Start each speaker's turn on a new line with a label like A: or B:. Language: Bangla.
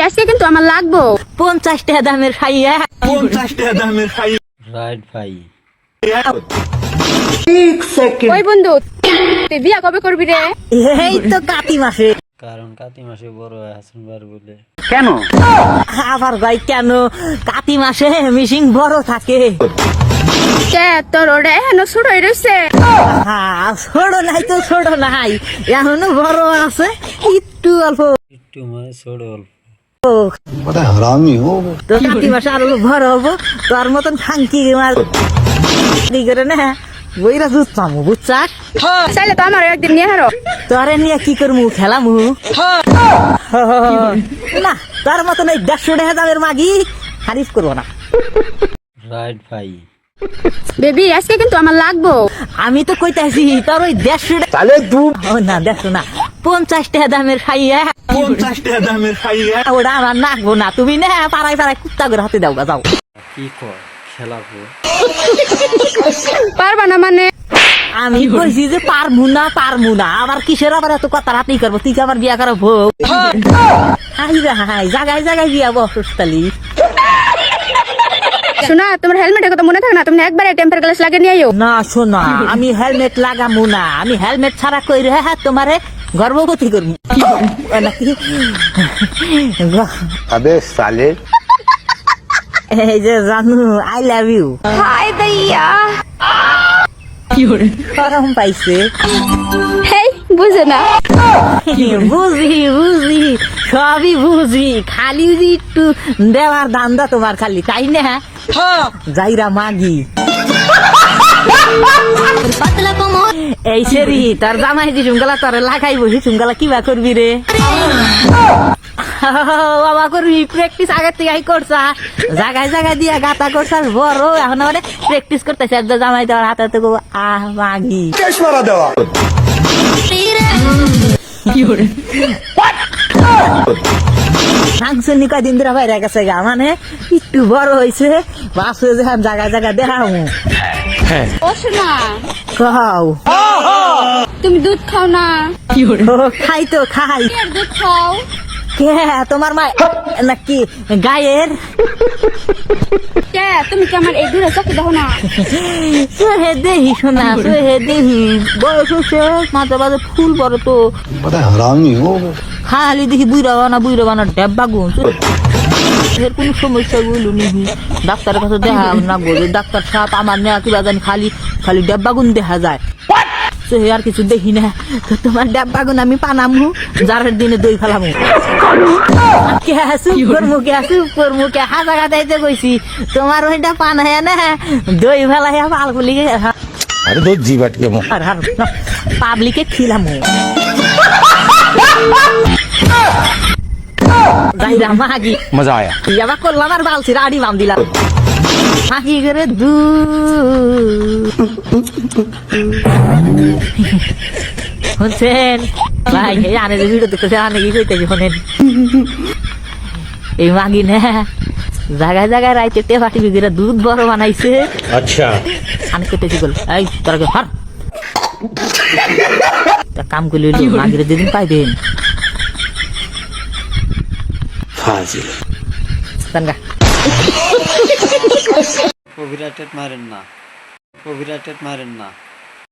A: আজকে কিন্তু আমার লাগবো
B: 50 টাকা দামের খাইয়া।
C: 50 টাকা দামের খাই।
D: রাইট ভাই।
A: ওই বন্ধু তুই বিয়া কবে করবি রে?
B: এই তো কাতি মাসে।
D: কারণ কাতি মাসে বড় হাসান বার বলে।
C: কেন?
B: আবার ভাই কেন? কাতি মাসে মিশিং বড় থাকে।
A: কে তোর ওটা এখনো ছোট হয়ে রয়েছে?
B: ছোট নাই তো ছোট নাই, এখনো বড় আছে একটু অল্প।
D: একটু মানে ছোট অল্প।
B: তো কাতি মাসে আরো বড় হবো, তোর মতন খাঙ্কি মার করে না বইরা দুধ পামু, বুঝছাস?
A: চাইলে তো আমার একদিন নিয়ে হারো।
B: তোরে নিয়ে কি করমু, খেলামু না? তোর মতন ওই 150 টাকা দামের মাগি হারিফ করবো না।
D: রাইট ভাই।
A: বেবি আজকে কিন্তু আমার লাগবো।
B: আমি তো কইতাছি তোর ওই 150 টাকা
C: তাহলে
B: না 150 না 50 টাকা দামের খাইয়া
C: 50 টাকা দামের খাইয়া।
B: ওটা আমার নাকবো না। তুমি না পাড়ায় পাড়ায় কুত্তা করে হাতে দাও গা, যাও।
D: কি কর খেলাবো?
A: পারবা না মানে?
B: আমি কইছি যে পারমু না, আবার কিসের আবার এত কথা রাতেই করবো? তুই কি আমার বিয়া করো ভোগ? হাই রে হাই, জায়গায় জায়গায় বিয়া বসতালি।
A: শোনা, তোমার হেলমেটের কথা মনে থাকে না? তুমি একবারে টেম্পার গ্লাস লাগিয়ে নিয়ে আইও।
B: না শোনা, আমি হেলমেট লাগামু না। আমি হেলমেট ছাড়া কই রে তোমারে গর্ভবতী করবো নাকি?
C: আবে সালে।
B: এই যে জানু, আই লাভ ইউ।
A: হাই দইয়া
B: গরম পাইছে।
A: হেই বুঝে না।
B: বুঝি সবই বুঝি, খালি যে একটু দেওয়ার ধান্দা তোমার খালি, তাই না? যাইরা মাগি এই সেরি তার জামাই দি চুঙ্গালা তোরে লাগাই বসি, চুঙ্গালা কিবা করবি রে? বাবা করবি প্র্যাকটিস আগের থেকে করছা, জায়গায় জায়গায় দিয়া গাতা করছাস বড়, এখন মানে প্র্যাকটিস করতেছে। জামাই দেওয়ার হাতে তো আহ মাগি
C: দেওয়া।
B: সাংসনি কয়দিন ধরে বাইরে গেছে গা, মানে একটু বড় হয়েছে, বাসে যখন জায়গায় জায়গায় দেখাও।
A: ও শোনা,
B: খাও
A: তুমি দুধ খাও না?
B: খাই তো খাই।
A: এর দুধ খাও।
B: কে তোমার মা নাকি গায়ের?
A: কে তুমি কি আমার এই দূরে চোখে দেখো না?
B: সোহে দেহি শোনা, সোহে দেহি, বয়স হচ্ছে মাঝে মাঝে ফুল পরে তো খালি দেখি বুইরা বানা ডেব্বা গুণ। এর কোনো সমস্যা বলু নিহি, ডাক্তারের কাছে দেখা না বলে ডাক্তার সাহেব আমার নেওয়া কিবা জানি খালি খালি ডেব্বা গুণ দেখা যায়, সোহে আর কিছু দেখি না। তো তোমার ডেব্বা গুণ আমি পানামু, জারের দিনে দই ফেলামু। মুখে হাজা কাটাইতে কইছি, তোমার ওইটা পানায় না দই ফেলাইয়া পাল ফুলি
C: আরে তো জিবাট কে
B: পাবলিকে খিলামু। মাগি
C: মজা আয়া।
B: ইয়াবা করলাম আর বালছিরা আড়ি বাম দিলাম মাগি করে শুনছেন ভাই? এই আনে যে ভিডিও দেখতেছে, আনে কি কইতেছি শোনেন। এই মাগি না জায়গায় জায়গায় রাইতে টেপা টিপি করে দুধ বড় বানাইছে।
C: আচ্ছা
B: আমি কেটেছি বল, এই তোরা হার কাম করলে মাগিরে যেদিন পাইবেন
C: ফাজিল।
D: কবিরাটেট মারেন না।